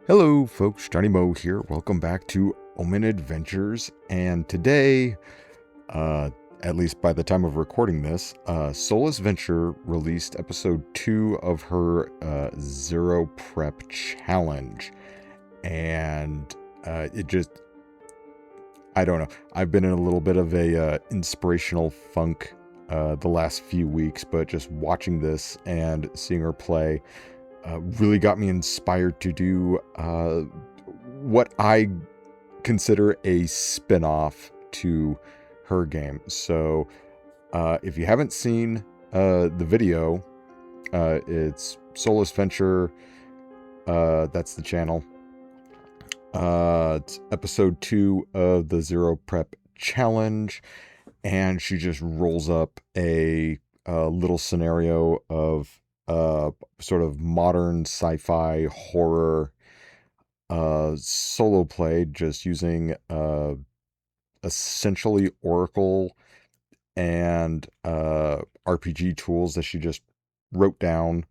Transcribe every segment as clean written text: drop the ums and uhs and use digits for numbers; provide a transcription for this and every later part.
Hello folks, Johnny Mo here. Welcome back to Omen Adventures. And today, at least by the time of recording this, Soulless Venture released episode 2 of her Zero Prep Challenge. And I don't know. I've been in a little bit of a inspirational funk the last few weeks, but just watching this and seeing her play really got me inspired to do what I consider a spin-off to her game. So if you haven't seen the video, it's Soulless Venture. That's the channel. It's episode 2 of the Zero Prep Challenge, and she just rolls up a little scenario of sort of modern sci-fi horror solo play, just using essentially Oracle and RPG tools that she just wrote down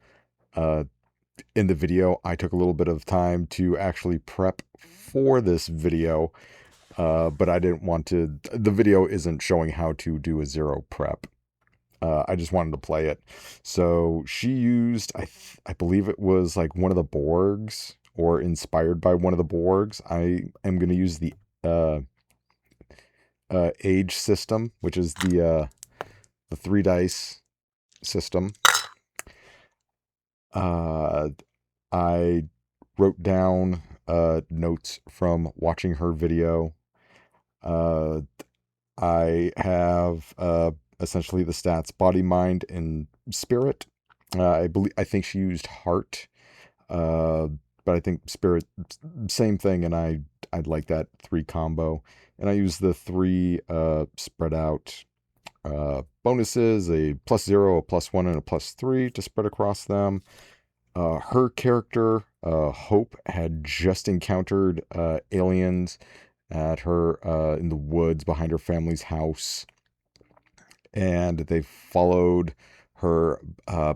in the video. I took a little bit of time to actually prep for this video, but I didn't want to. The video isn't showing how to do a zero prep. I just wanted to play it. So she used, I believe it was like one of the Borgs, or inspired by one of the Borgs. I am going to use the age system, which is the 3 dice system. I wrote down notes from watching her video. I have essentially the stats: body, mind, and spirit. I think she used heart, but I think spirit, same thing, and I'd like that 3 combo. And I use the 3 spread out bonuses: a +0, a +1, and a +3 to spread across them. Her character, Hope, had just encountered aliens at her in the woods behind her family's house, and they followed her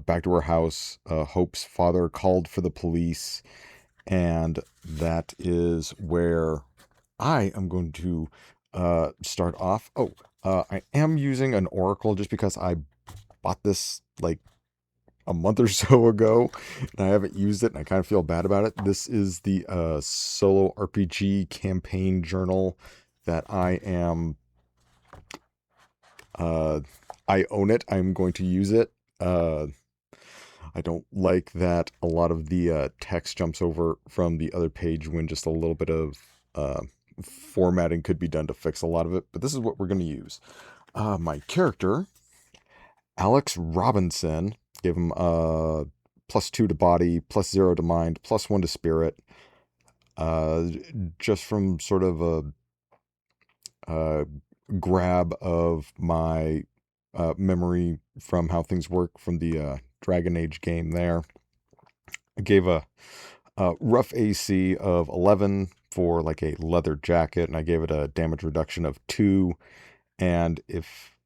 back to her house. Hope's father called for the police, and that is where I am going to start off. I am using an Oracle just because I bought this like a month or so ago, and I haven't used it, and I kind of feel bad about it. This is the solo RPG campaign journal that I own it. I'm going to use it. I don't like that a lot of the text jumps over from the other page when just a little bit of formatting could be done to fix a lot of it, but this is what we're going to use. My character, Alex Robinson, gave him +2 to body, +0 to mind, +1 to spirit. Just from sort of a grab of my memory from how things work from the Dragon Age game there. I gave a rough AC of 11 for like a leather jacket, and I gave it a damage reduction of 2. And if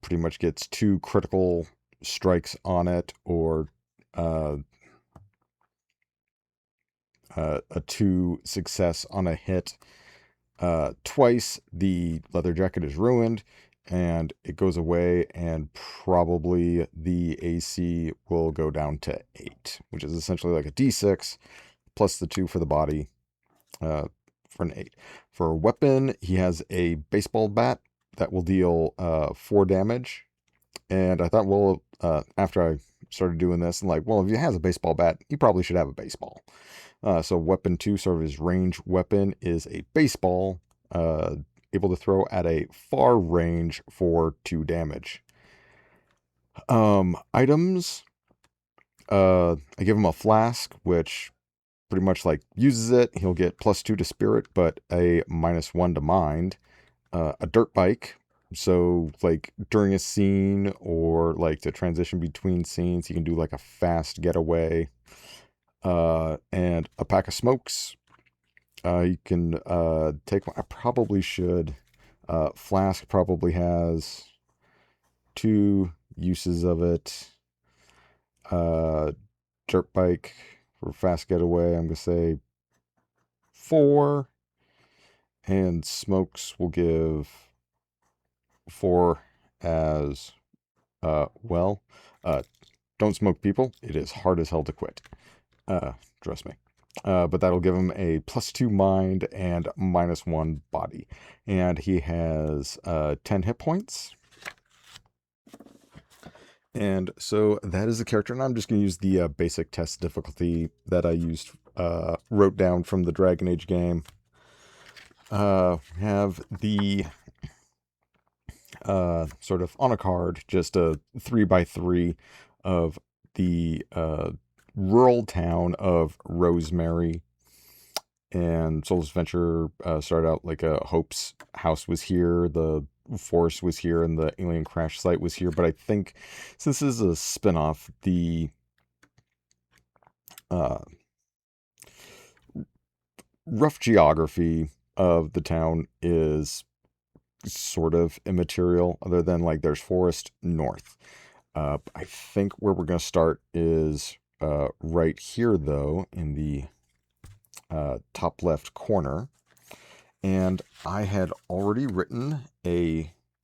pretty much gets 2 critical strikes on it, or a 2 success on a hit twice, the leather jacket is ruined and it goes away, and probably the AC will go down to 8, which is essentially like a d6 plus the 2 for the body for an 8. For a weapon, he has a baseball bat that will deal 4 damage. And I thought, well, after I started doing this, and like, well, if he has a baseball bat, he probably should have a baseball. So weapon 2, sort of his range weapon, is a baseball, able to throw at a far range for 2 damage. Items, I give him a flask, which pretty much like uses it. He'll get +2 to spirit, but a -1 to mind. A dirt bike, so like during a scene or like to transition between scenes, you can do like a fast getaway. And a pack of smokes. You can take one. I probably should. Flask probably has 2 uses of it. Dirt bike For fast getaway, I'm going to say 4. And Smokes will give 4 as well. Uh, don't smoke, people. It is hard as hell to quit. Trust me. But that'll give him a +2 mind and -1 body. And he has 10 hit points. And so that is the character. And I'm just going to use the basic test difficulty that I wrote down from the Dragon Age game. Have the sort of on a card, just a 3x3 of the rural town of Rosemary. And Soul's Adventure started out like Hope's house was here, the forest was here, and the alien crash site was here. But I think since this is a spin-off, the uh, rough geography of the town is sort of immaterial, other than like there's forest north. I think where we're going to start is right here, though, in the top left corner. And I had already written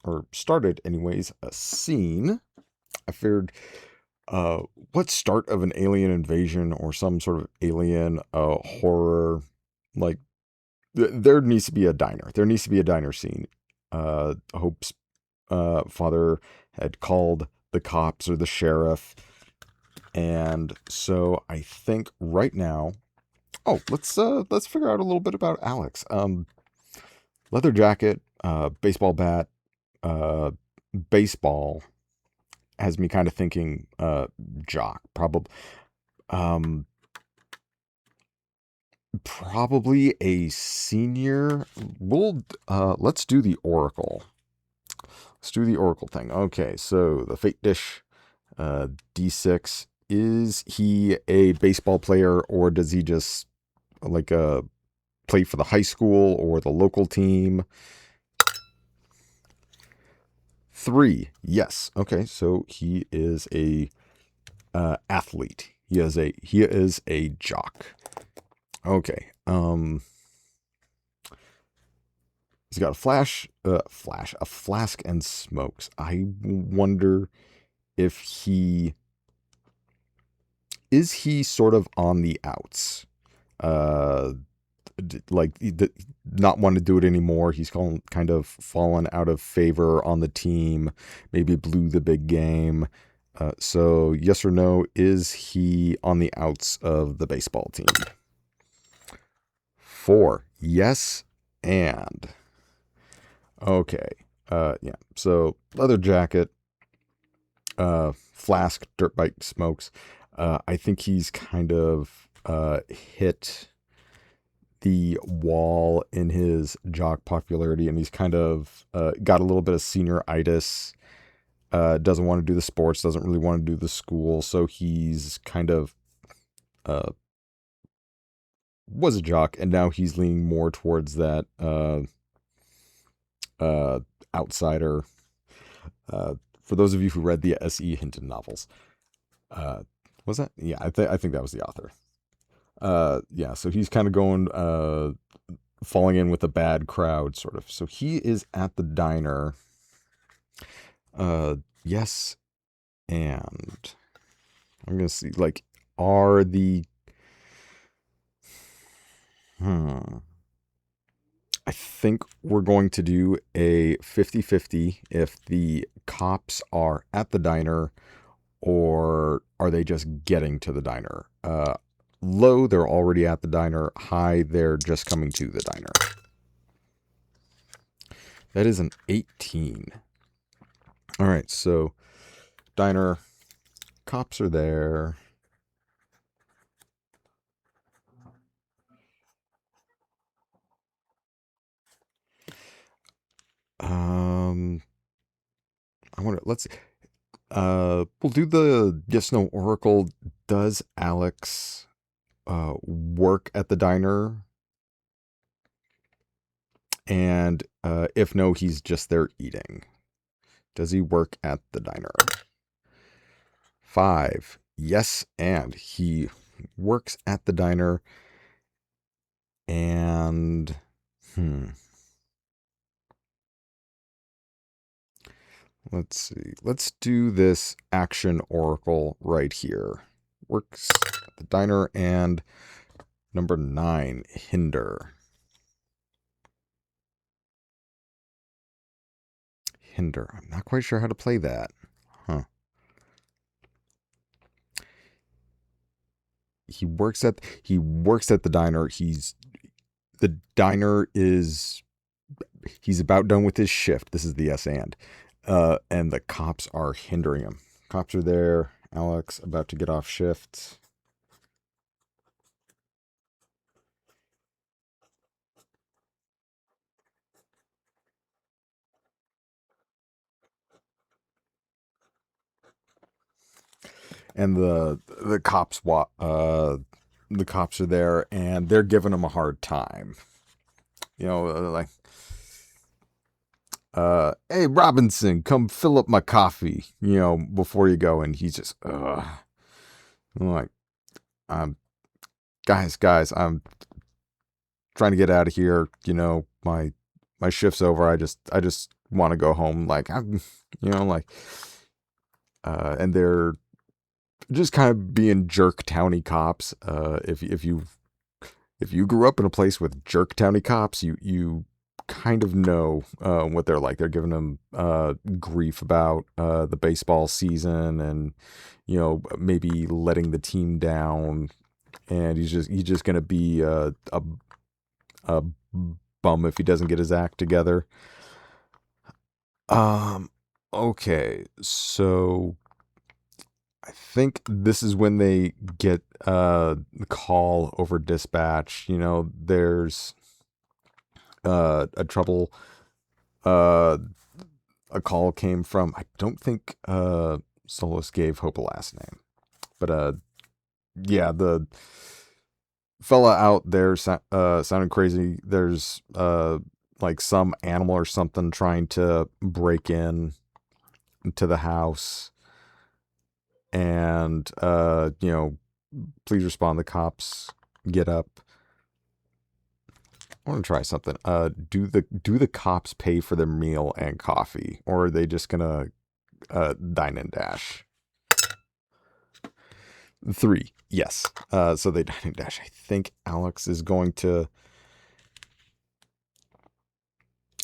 or started anyways, a scene. I figured what start of an alien invasion or some sort of alien horror, like, there needs to be a diner. There needs to be a diner scene. Hope's father had called the cops or the sheriff. And so I think right now, let's figure out a little bit about Alex. Leather jacket, baseball bat, baseball has me kind of thinking jock. Probably a senior. Let's do the Oracle. Let's do the Oracle thing. Okay, so the Fate Dish, D6. Is he a baseball player, or does he just like play for the high school or the local team? 3. Yes. Okay, so he is a athlete. He is a jock. Okay. He's got a flask and smokes. I wonder if he sort of on the outs. Like not want to do it anymore. He's kind of fallen out of favor on the team. Maybe blew the big game. So yes or no, is he on the outs of the baseball team? 4. Yes, and okay. Yeah. So leather jacket, flask, dirt bike, smokes. I think he's kind of hit the wall in his jock popularity, and he's kind of got a little bit of senioritis. Doesn't want to do the sports, doesn't really want to do the school, so he's kind of was a jock, and now he's leaning more towards that outsider. For those of you who read the S.E. Hinton novels, was that? Yeah, I think that was the author. Yeah, so he's kind of going, falling in with a bad crowd, sort of. So he is at the diner. Yes, and I'm gonna see, like, are the I think we're going to do a 50-50 if the cops are at the diner, or are they just getting to the diner? Low, they're already at the diner. High, they're just coming to the diner. That is an 18. All right, so diner, cops are there. I wonder, we'll do the yes no oracle. Does Alex work at the diner? And if no, he's just there eating. Does he work at the diner? 5. Yes, and he Works at the diner, and hmm, let's see. Let's do this action oracle right here. Works at the diner, and number 9, hinder. Hinder. I'm not quite sure how to play that. Huh. He works at the diner. The diner is he's about done with his shift. This is the S and the cops are hindering him. Cops are there. Alex about to get off shift. And the cops are there and they're giving him a hard time. Like, hey Robinson, come fill up my coffee, before you go. And he's just, I'm like, um, guys, I'm trying to get out of here. My shift's over. I just want to go home. Like, like, and they're just kind of being jerk towny cops. If you grew up in a place with jerk towny cops, you kind of know what they're like. They're giving them grief about the baseball season, and maybe letting the team down. And he's just gonna be a bum if he doesn't get his act together. Um. Okay, so I think this is when they get the call over dispatch. There's a trouble. Uh, a call came from, I don't think Solis gave Hope a last name, but yeah, the fella out there sounded crazy. There's like some animal or something trying to break in to the house, and please respond. The cops get up. I want to try something. Do the cops pay for their meal and coffee, or are they just gonna dine and dash? 3, yes. So they dine and dash. I think Alex is going to.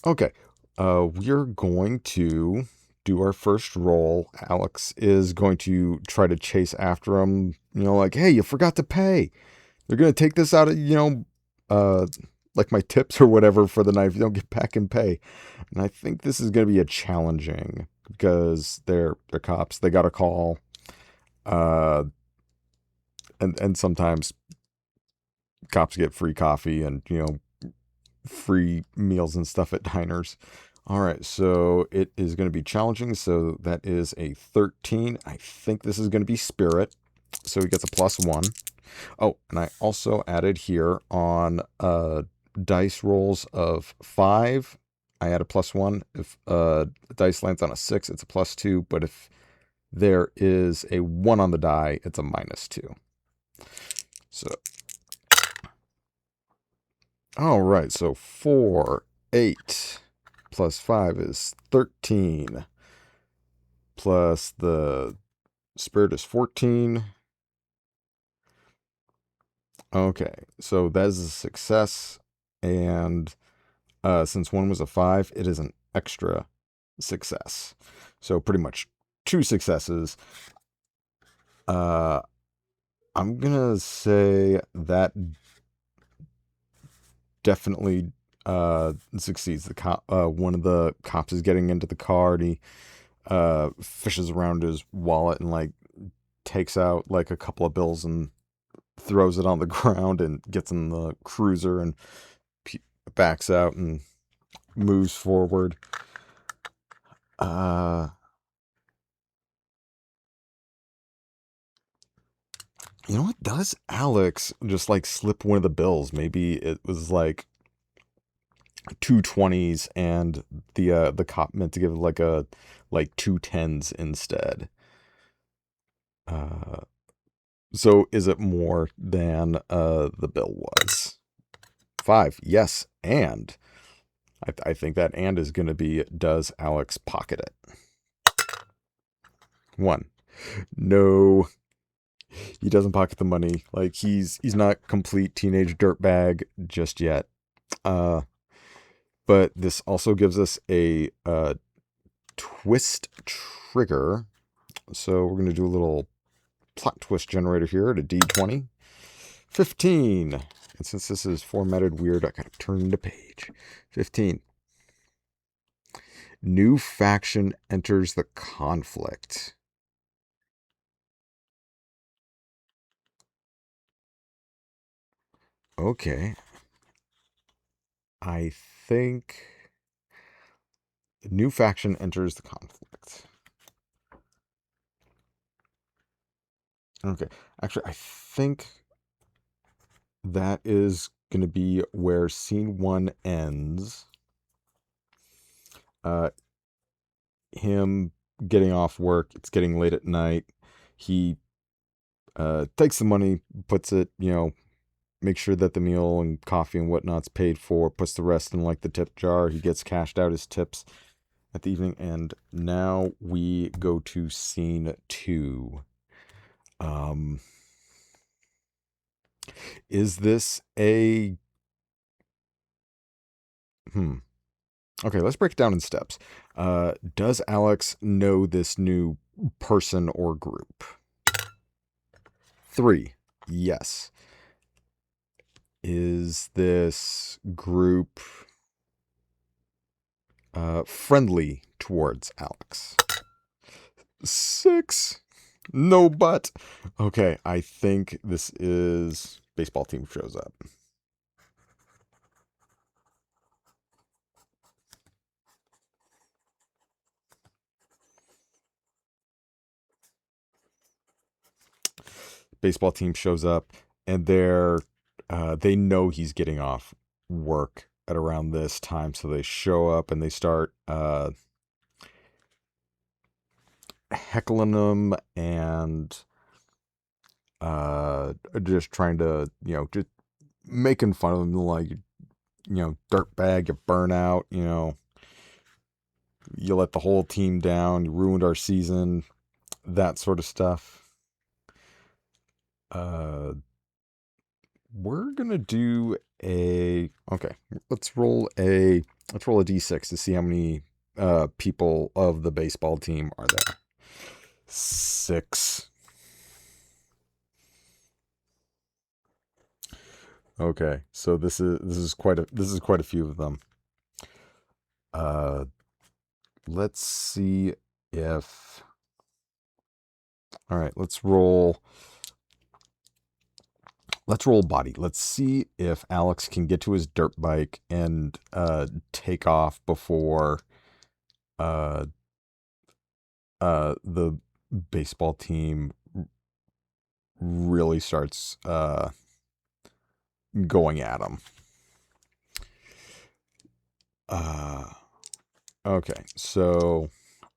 Okay. We're going to do our first roll. Alex is going to try to chase after him. Like, hey, you forgot to pay. They're gonna take this out of uh, like my tips or whatever for the night if you don't get back and pay. And I think this is gonna be a challenging because they're cops. They got a call, uh, and sometimes cops get free coffee and free meals and stuff at diners. All right, so it is going to be challenging. So that is a 13. I think this is going to be spirit. So he gets a +1. Oh, and I also added here on dice rolls of 5, I add a +1. If dice lands on a 6, it's a +2. But if there is a 1 on the die, it's a -2. So, all right. So 4, 8 plus 5 is 13. Plus the spirit is 14. Okay, so that is a success. And since 1 was a 5, it is an extra success. So pretty much 2 successes. I'm gonna say that definitely succeeds. One of the cops is getting into the car, and he fishes around his wallet and like takes out like a couple of bills and throws it on the ground and gets in the cruiser and backs out and moves forward. Uh, you know what? Does Alex just like slip one of the bills? Maybe it was like 2 20s, and the cop meant to give like 2 10s instead. Uh, So is it more than the bill was? 5. Yes, and I think that and is going to be, does Alex pocket it? 1. No, he doesn't pocket the money. Like he's not complete teenage dirtbag just yet. Uh, but this also gives us a twist trigger. So we're going to do a little plot twist generator here at a D20. 15. And since this is formatted weird, I gotta turn the page. 15. New faction enters the conflict. Okay. I think new faction enters the conflict. Okay. Actually, I think that is going to be where scene 1 ends. Uh, him getting off work. It's getting late at night. He takes the money, puts it, make sure that the meal and coffee and whatnot's paid for, puts the rest in like the tip jar. He gets cashed out his tips at the evening. And now we go to scene 2. Is this a okay, let's break it down in steps. Does Alex know this new person or group? 3. Yes. Is this group friendly towards Alex? 6. No, but. Okay, I think this is baseball team shows up. Baseball team shows up, and they know he's getting off work at around this time, so they show up and they start heckling him and just trying to, just making fun of him, like, dirtbag, you burn out, you let the whole team down, you ruined our season, that sort of stuff. We're gonna do okay. Let's roll a d6 to see how many people of the baseball team are there. 6. Okay, so this is quite a few of them. Let's see if. All right, let's roll. Let's roll body. Let's see if Alex can get to his dirt bike and take off before the baseball team really starts going at him. Okay, so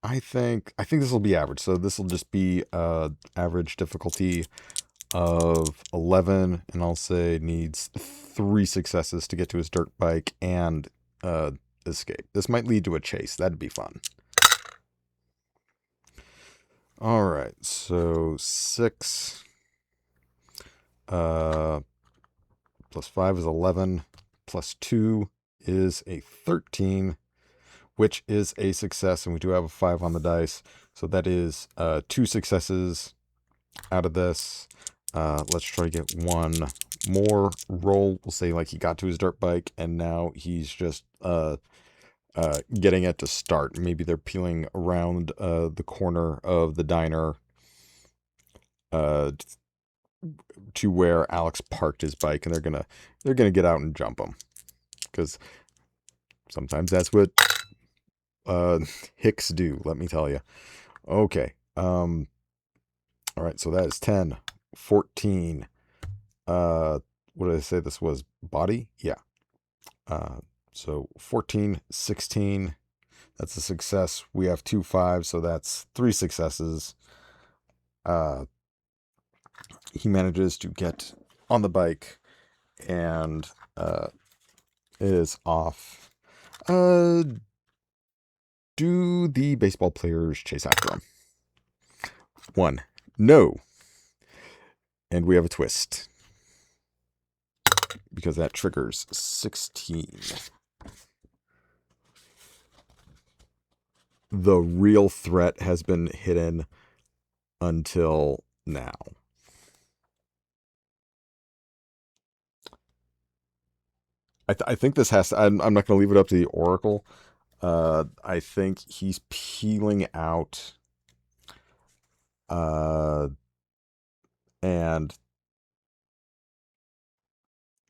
I think this will be average. So this will just be average difficulty of 11, and I'll say needs 3 successes to get to his dirt bike and escape. This might lead to a chase. That'd be fun. All right, so 6 plus 5 is 11, plus 2 is a 13, which is a success, and we do have a 5 on the dice, so that is 2 successes out of this. Let's try to get one more roll. We'll say like he got to his dirt bike and now he's just getting it to start. Maybe they're peeling around the corner of the diner to where Alex parked his bike, and they're gonna get out and jump him, because sometimes that's what hicks do, let me tell you. Okay. All right, so that is 10, 14. What did I say this was? Body? Yeah. So 14, 16. That's a success. We have 2 5s, so that's 3 successes. he manages to get on the bike and is off. Do the baseball players chase after him? One. No. And we have a twist. Because that triggers 16. The real threat has been hidden until now. I think this has to... I'm not going to leave it up to the Oracle. I think he's peeling out... and...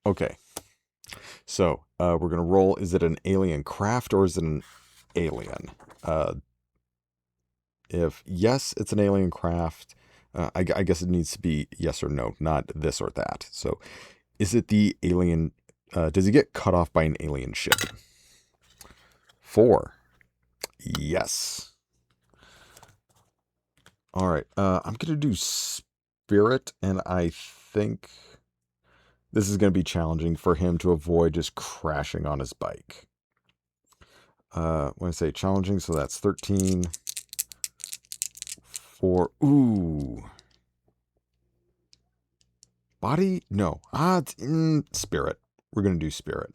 Okay. So, we're going to roll... Is it an alien craft or is it an alien? If yes, it's an alien craft... I guess it needs to be yes or no, not this or that. So, is it the alien... does he get cut off by an alien ship? 4. Yes. All right. I'm going to do spirit, and I think this is going to be challenging for him to avoid just crashing on his bike. When I say challenging, so that's 13. 4. Ooh. Body? No. Spirit. We're going to do spirit.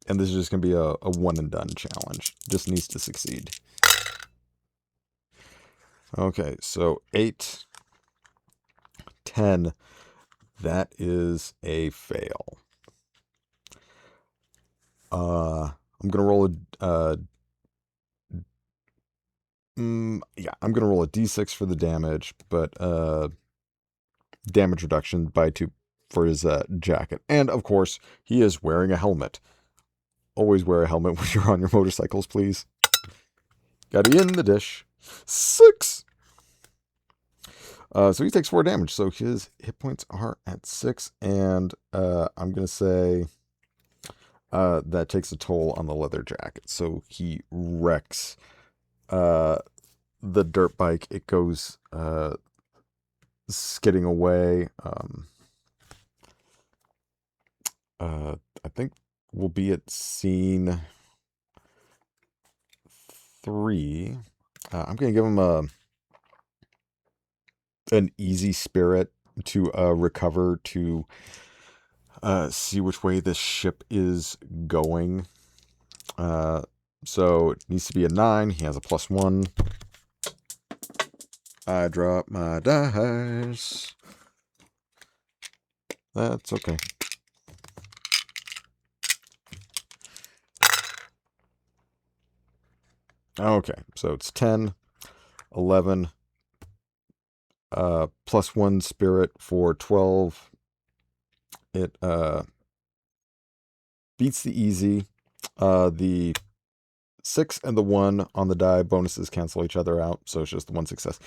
And this is just going to be a one and done challenge. Just needs to succeed. Okay, so 8, 10. That is a fail. I'm going to roll I'm going to roll a d6 for the damage, but damage reduction by 2 for his jacket. And, of course, he is wearing a helmet. Always wear a helmet when you're on your motorcycles, please. Got it in the dish. 6! So he takes 4 damage, so his hit points are at 6, and I'm going to say that takes a toll on the leather jacket. So he wrecks the dirt bike. It goes skidding away. I think we'll be at scene 3. I'm going to give him an easy spirit to recover, to see which way this ship is going. So it needs to be a 9. He has a +1. I drop my dice. That's okay. Okay, so it's 10, 11, +1 spirit for 12. It beats the easy. The 6 and the 1 on the die bonuses cancel each other out, so it's just the 1 success.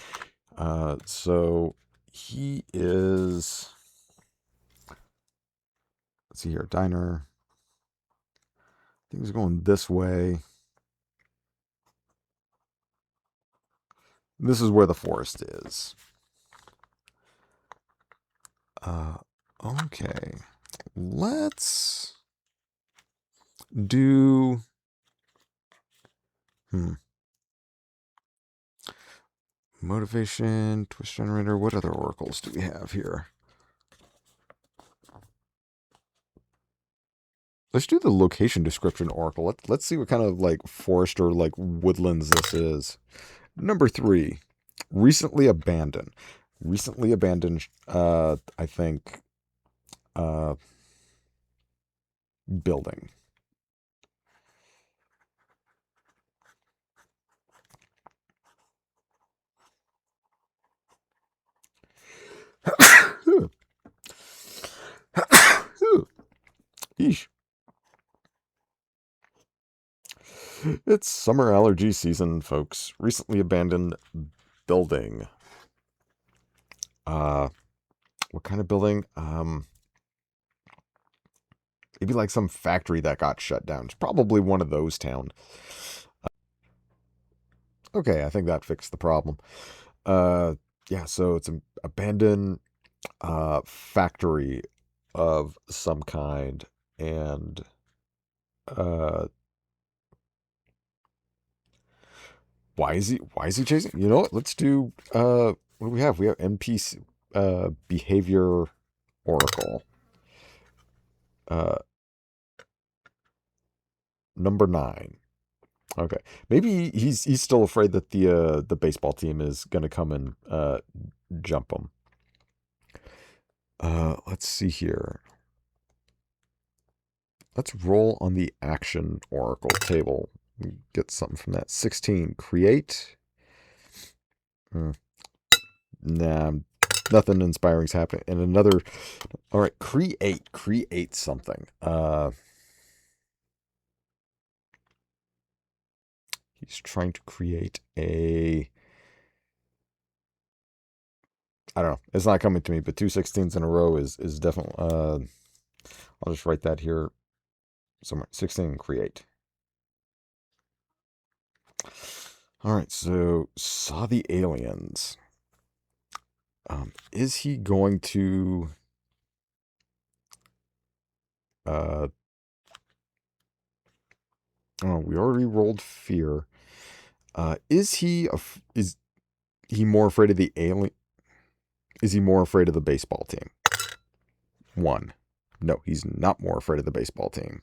So he is... Let's see here, diner. I think he's going this way. This is where the forest is. Okay. Let's do... Motivation, twist generator. What other oracles do we have here? Let's do the location description oracle. Let's see what kind of like forest or like woodlands this is. Number 3, recently abandoned. Recently abandoned, I think, building. Yeesh. It's summer allergy season, folks. Recently abandoned building. What kind of building? Maybe like some factory that got shut down. It's probably one of those towns. Okay, I think that fixed the problem. Yeah, so it's abandoned. factory of some kind, and uh, why is he chasing? You know what? Let's do what do we have? We have NPC behavior oracle. Uh, number 9. Okay, maybe he's still afraid that the baseball team is gonna come and jump him. Let's see here. Let's roll on the action oracle table. Get something from that. 16. Create. Hmm. Nah, nothing inspiring's happening. And another. All right, create. Create something. He's trying to create a. I don't know. It's not coming to me, but 2 16s in a row is definitely. I'll just write that here somewhere. 16. Create. All right, so saw the aliens. Is he going to? Uh, oh, we already rolled fear. Is he more afraid of the alien? Is he more afraid of the baseball team? 1. No, he's not more afraid of the baseball team.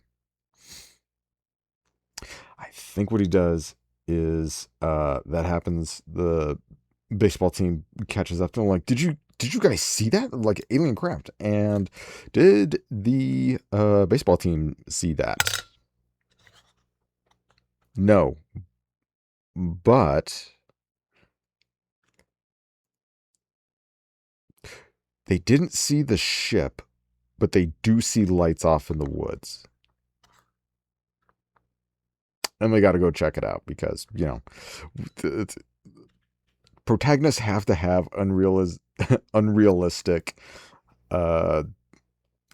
I think what he does is that happens. The baseball team catches up to him, like, did you guys see that? Like alien craft. And did the baseball team see that? No, but they didn't see the ship, but they do see lights off in the woods. And we got to go check it out because, protagonists have to have unrealistic uh,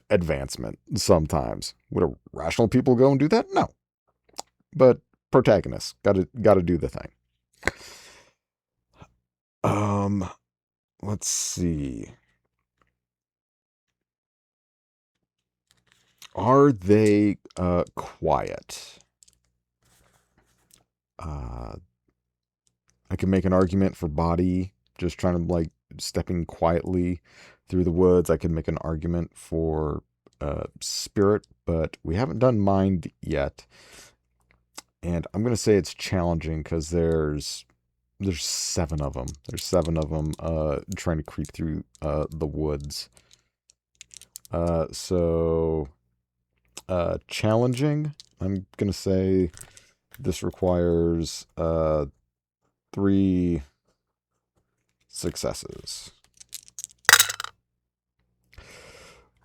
advancement sometimes. Would rational people go and do that? No. But protagonists got to do the thing. Um, let's see. Are they quiet? Uh, I can make an argument for body, just trying to like stepping quietly through the woods. I can make an argument for spirit, but we haven't done mind yet. And I'm gonna say it's challenging because there's 7 of them. There's 7 of them trying to creep through the woods. So challenging. I'm gonna say this requires 3 successes.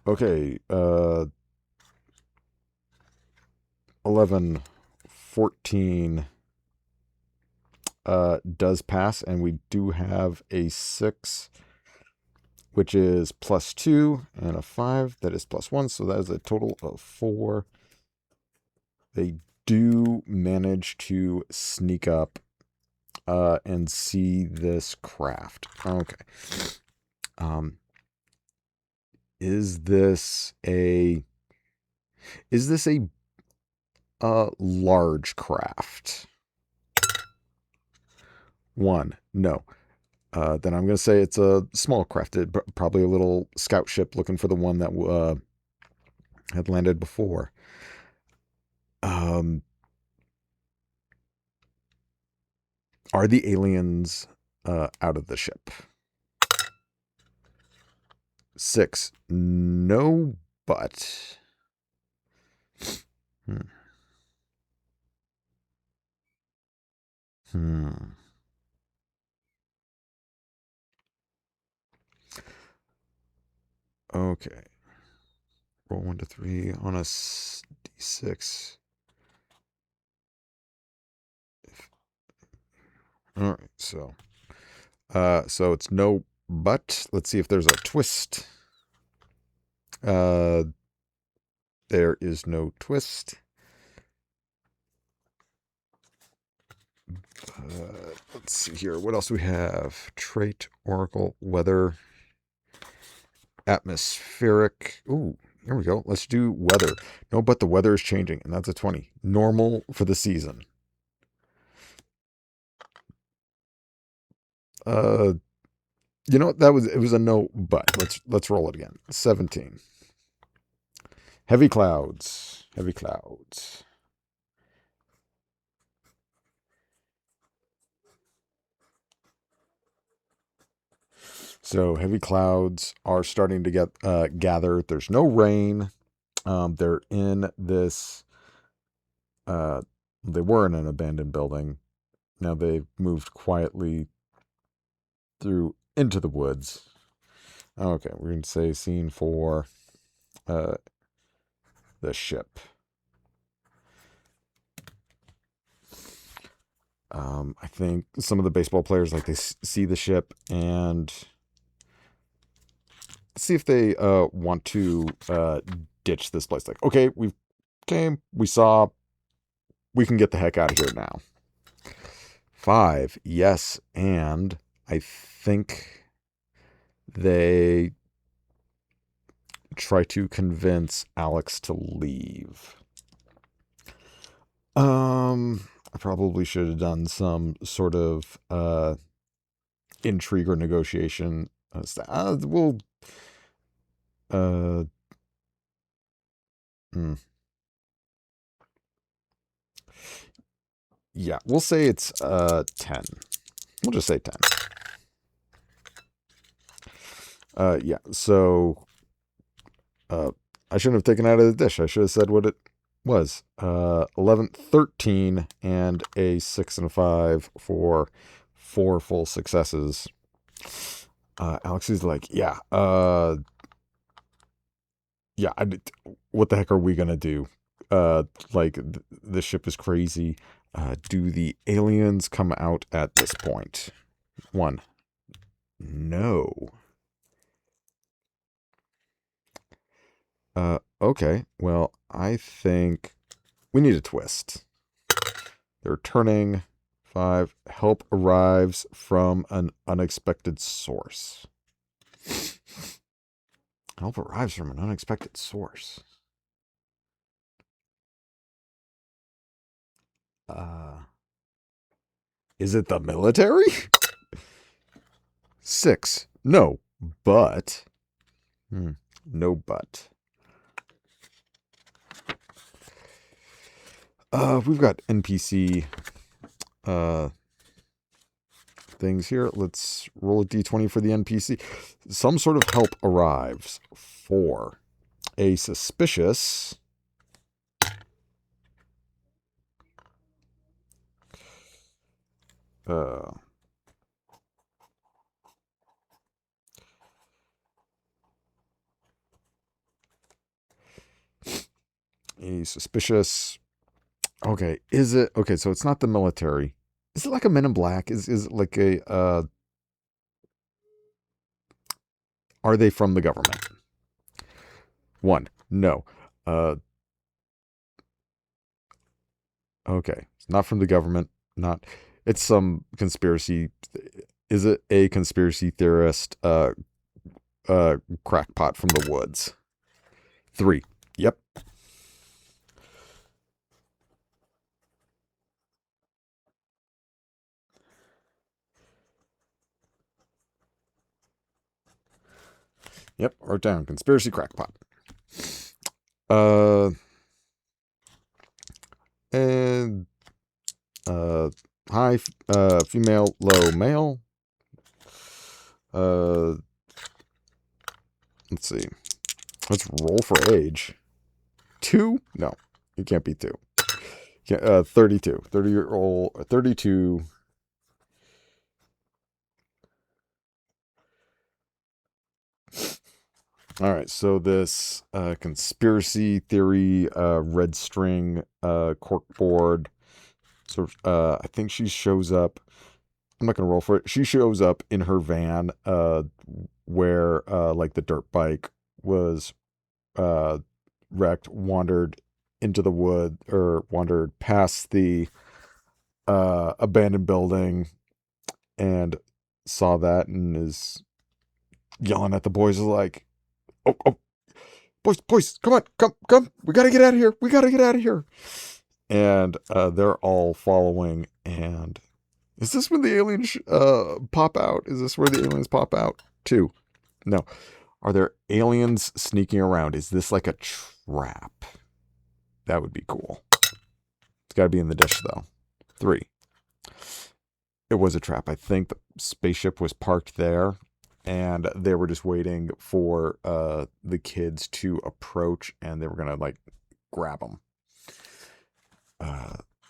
Okay, 11, 14 does pass, and we do have a 6, which is +2, and a 5 that is +1, so that is a total of 4. They do manage to sneak up and see this craft. Okay. Um, is this a large craft? 1. No. Then I'm going to say it's a small craft, probably a little scout ship looking for the one that had landed before. Are the aliens out of the ship? 6. No, but. Hmm. Hmm. Okay. Roll 1 to 3 on a d6. All right, so it's no but. Let's see if there's a twist. Uh, there is no twist. Let's see here. What else do we have? Trait, Oracle, Weather. Atmospheric. Ooh, here we go. Let's do weather. No, but the weather is changing, and that's a 20. Normal for the season. Uh, that was it was a no, but let's roll it again. 17. Heavy clouds. Heavy clouds. So heavy clouds are starting to get gathered. There's no rain. They're in this. Uh, they were in an abandoned building. Now they've moved quietly through into the woods. Okay, we're going to say scene for uh, the ship. I think some of the baseball players like they see the ship and see if they want to ditch this place. Like, okay, we came, we saw, we can get the heck out of here now. 5, yes, and I think they try to convince Alex to leave. I probably should have done some sort of intrigue or negotiation. We'll uh, hmm. Yeah, we'll say it's 10. We'll just say 10. Yeah, so I shouldn't have taken out of the dish. I should have said what it was. 11, 13, and a 6 and a 5 for 4 full successes. Alex is like, yeah, yeah, what the heck are we gonna do? Like, the ship is crazy. Do the aliens come out at this point? 1. No. Okay. Well, I think we need a twist. They're turning. 5. Help arrives from an unexpected source. Help arrives from an unexpected source. Uh, is it the military? 6. No, but. No, but. We've got NPC things here. Let's roll a d20 for the NPC. Some sort of help arrives. 4. A suspicious. A suspicious. Okay, is it okay? So it's not the military. Is it like a Men in Black? Is it like a? Are they from the government? 1. No. Uh. Okay, it's not from the government. Not. It's some conspiracy. Is it a conspiracy theorist? Crackpot from the woods. 3. Yep. Yep. Wrote down conspiracy crackpot. Uh. And high female, low male. Uh. Let's see. Let's roll for age. 2? No, you can't be 2. 32. 30-year-old. 32. All right, so this conspiracy theory red string corkboard. So I think she shows up. I'm not gonna roll for it. She shows up in her van, where like the dirt bike was uh, wrecked, wandered into the wood, or wandered past the abandoned building, and saw that, and is yelling at the boys like, Oh, oh, boys, come on, come. We gotta get out of here. We gotta get out of here. And they're all following. And is this when the aliens pop out? Is this where the aliens pop out? Two. No. Are there aliens sneaking around? Is this like a trap? That would be cool. It's got to be in the dish, though. Three. It was a trap. I think the spaceship was parked there, and they were just waiting for the kids to approach, and they were going to, like, grab them.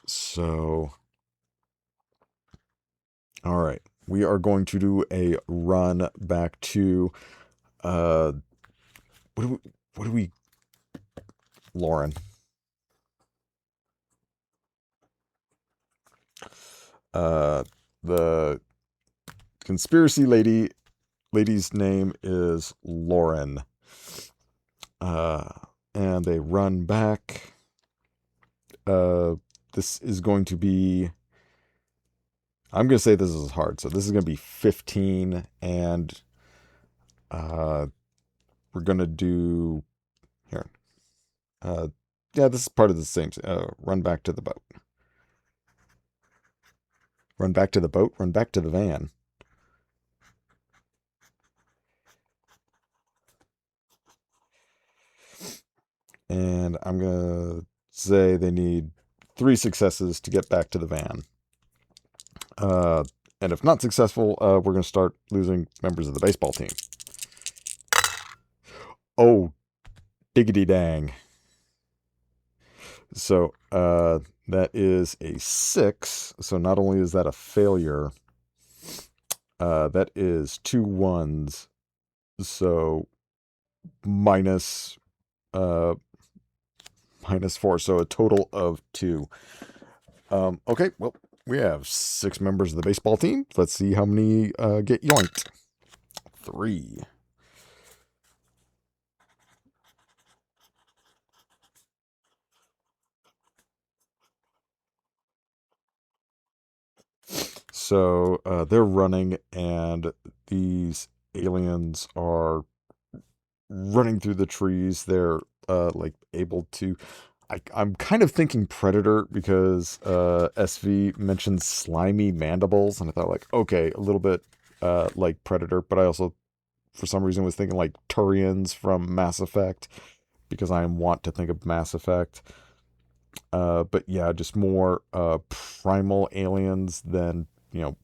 So, all right. We are going to do a run back to, uh, what do we, Lauren. The conspiracy lady's name is Lauren. And they run back. This is going to be, I'm going to say this is hard. So this is going to be 15, and we're going to do here. Yeah, this is part of the same. Run back to the boat. Run back to the boat. Run back to the van. And I'm going to say they need 3 successes to get back to the van. And if not successful, we're going to start losing members of the baseball team. Oh, diggity dang. So that is a 6. So not only is that a failure, that is 2 1s. So minus 4. So a total of 2. Okay, well, we have 6 members of the baseball team. Let's see how many get yoinked. 3. So they're running, and these aliens are running through the trees. They're like able to. I'm kind of thinking predator because SV mentioned slimy mandibles, and I thought like, okay, a little bit like predator, but I also for some reason was thinking like Turians from Mass Effect because I want to think of Mass Effect. But yeah, just more primal aliens than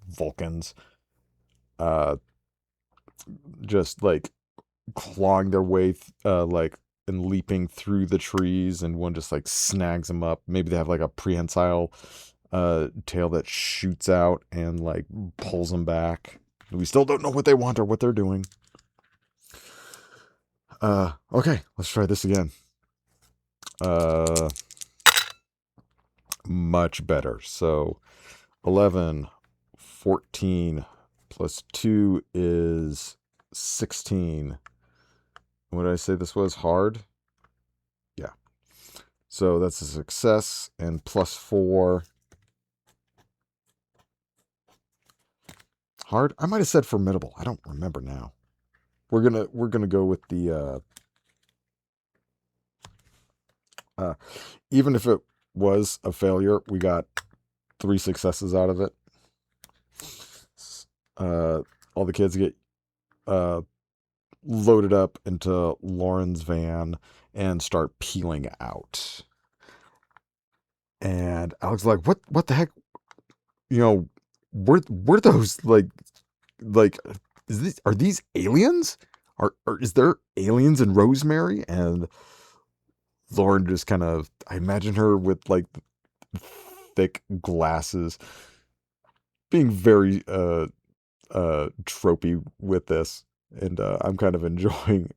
Vulcans. Just like clawing their way like and leaping through the trees, and one just like snags them up. Maybe they have like a prehensile tail that shoots out and like pulls them back. We still don't know what they want or what they're doing. Okay, let's try this again. Much better. So 11, 14 plus 2 is 16. What did I say this was? Hard? Yeah. So that's a success, and plus 4. Hard? I might have said formidable. I don't remember now. We're gonna go with the even if it was a failure, we got 3 successes out of it. All the kids get loaded up into Lauren's van and start peeling out. And Alex is like, what the heck? Were those like are these aliens? Is there aliens in Rosemary? And Lauren just kind of, I imagine her with like thick glasses, being very tropey with this, and I'm kind of enjoying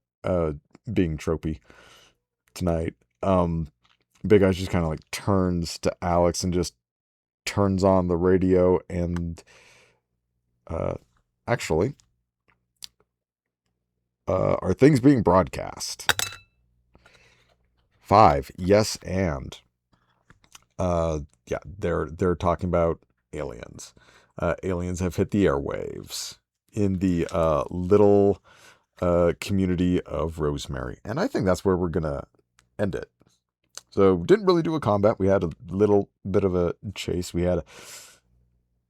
being tropey tonight. Big Eyes just kind of like turns to Alex and just turns on the radio, and actually, are things being broadcast? 5, yes, and yeah, they're talking about aliens. Aliens have hit the airwaves in the little community of Rosemary. And I think that's where we're going to end it. So, didn't really do a combat. We had a little bit of a chase. We had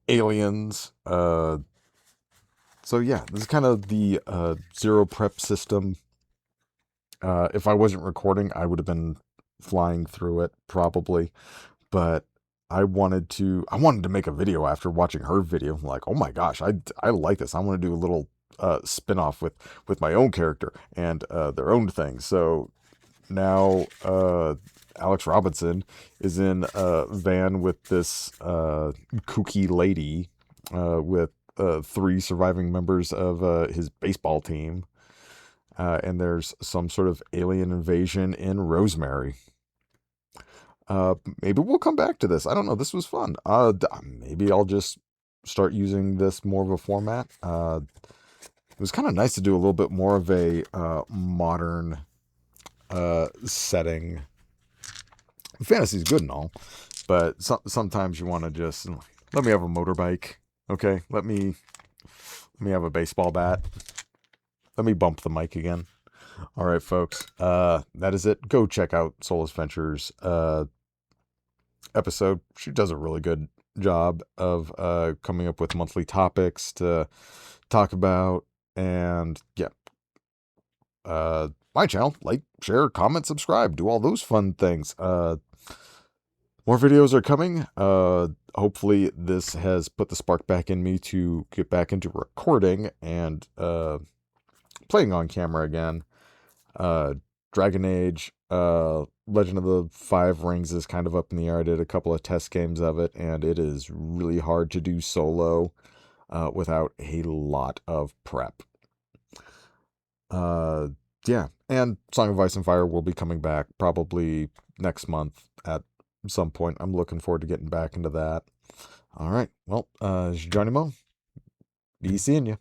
aliens. So, yeah, this is kind of the zero prep system. If I wasn't recording, I would have been flying through it probably. But I wanted to make a video after watching her video. I'm like, oh my gosh, I like this. I want to do a little spin-off with my own character and their own thing. So now Alex Robinson is in a van with this kooky lady with three surviving members of his baseball team. And there's some sort of alien invasion in Rosemary. Maybe we'll come back to this. I don't know. This was fun. Maybe I'll just start using this more of a format. It was kind of nice to do a little bit more of a modern setting. Fantasy's good and all, but sometimes you want to just let me have a motorbike. Okay, let me have a baseball bat. Let me bump the mic again. All right, folks. That is it. Go check out Soulless Ventures episode. She does a really good job of coming up with monthly topics to talk about. And yeah, my channel, like, share, comment, subscribe, do all those fun things. More videos are coming. Hopefully this has put the spark back in me to get back into recording and playing on camera again. Dragon Age, Legend of the Five Rings is kind of up in the air. I did a couple of test games of it, and it is really hard to do solo without a lot of prep. Yeah, and Song of Ice and Fire will be coming back probably next month at some point. I'm looking forward to getting back into that. All right, well, this is Johnny Mo. Be seeing you.